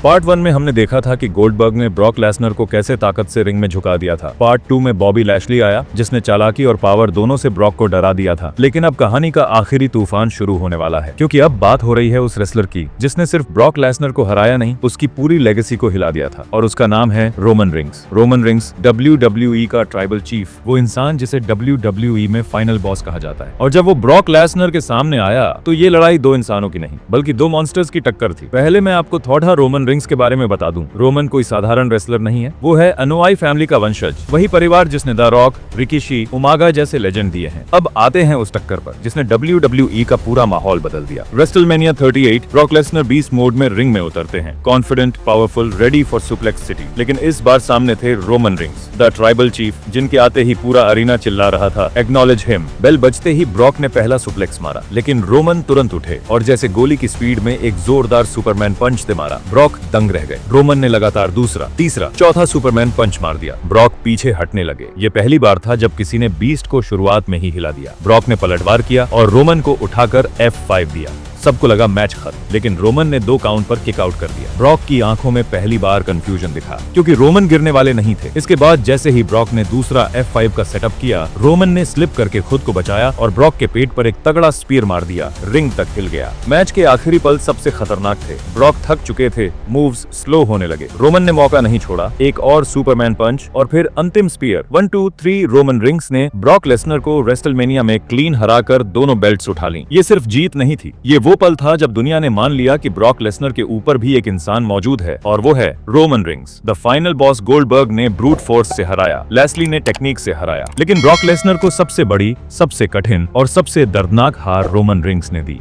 Part 1 में हमने देखा था कि गोल्डबर्ग ने ब्रॉक लेसनर को कैसे ताकत से रिंग में झुका दिया था। पार्ट 2 में बॉबी लैशली आया जिसने चालाकी और पावर दोनों से ब्रॉक को डरा दिया था। लेकिन अब कहानी का आखिरी तूफान शुरू होने वाला है, क्योंकि अब बात हो रही है उस रेसलर की जिसने सिर्फ ब्रॉक लेसनर को हराया नहीं, उसकी पूरी लेगेसी को हिला दिया था, और उसका नाम है Roman rings. Roman rings WWE का ट्राइबल चीफ, वो इंसान जिसे WWE में फाइनल बॉस कहा जाता है। और जब वो ब्रॉक लेसनर के सामने आया तो ये लड़ाई दो इंसानों की नहीं बल्कि दो मॉन्स्टर्स की टक्कर थी। पहले मैं आपको थोड़ा रोमन रिंग्स के बारे में बता दूं। रोमन कोई साधारण रेसलर नहीं है, वो है अनुयायी फैमिली का वंशज, वही परिवार जिसने द रॉक, रिकीशी, उमागा जैसे लेजेंड दिए हैं। अब आते हैं उस टक्कर पर जिसने WWE का पूरा माहौल बदल दिया। WrestleMania 38 Brock Lesnar beast mode में रिंग में उतरते हैं, confident, powerful, ready for suplex city. लेकिन इस बार सामने थे Roman rings, the tribal chief, जिनके आते ही पूरा अरीना चिल्ला रहा था एक्नॉलेज हिम। बेल बजते ही ब्रॉक ने पहला सुप्लेक्स मारा, लेकिन रोमन तुरंत उठे और जैसे गोली की स्पीड में एक जोरदार सुपरमैन पंच से मारा। ब्रॉक दंग रह गए। रोमन ने लगातार दूसरा, तीसरा, चौथा सुपरमैन पंच मार दिया। ब्रॉक पीछे हटने लगे। ये पहली बार था जब किसी ने बीस्ट को शुरुआत में ही हिला दिया। ब्रॉक ने पलटवार किया और रोमन को उठाकर F5 दिया। सबको लगा मैच खत्म, लेकिन रोमन ने 2 काउंट पर किक आउट कर दिया। ब्रॉक की आंखों में पहली बार कंफ्यूजन दिखा, क्योंकि रोमन गिरने वाले नहीं थे। इसके बाद जैसे ही ब्रॉक ने दूसरा F5 का सेटअप किया, रोमन ने स्लिप करके खुद को बचाया और ब्रॉक के पेट पर एक तगड़ा स्पीयर मार दिया। रिंग तक हिल गया। मैच के आखिरी पल सबसे खतरनाक थे। ब्रॉक थक चुके थे, मूव्स स्लो होने लगे। रोमन ने मौका नहीं छोड़ा, एक और सुपरमैन पंच और फिर अंतिम स्पीयर। 1 2 3 रोमन रिंग्स ने ब्रॉक लेसनर को रेसलमेनिया में क्लीन हराकर दोनों बेल्ट्स उठा ली। ये सिर्फ जीत नहीं थी, ये वो पल था जब दुनिया ने मान लिया कि ब्रॉक लेसनर के ऊपर भी एक इंसान मौजूद है, और वो है Roman rings. The final boss Goldberg ने ब्रूट फोर्स से हराया, लेस्ली ने टेक्निक से हराया, लेकिन ब्रॉक लेसनर को सबसे बड़ी, सबसे कठिन और सबसे दर्दनाक हार रोमन रिंग्स ने दी।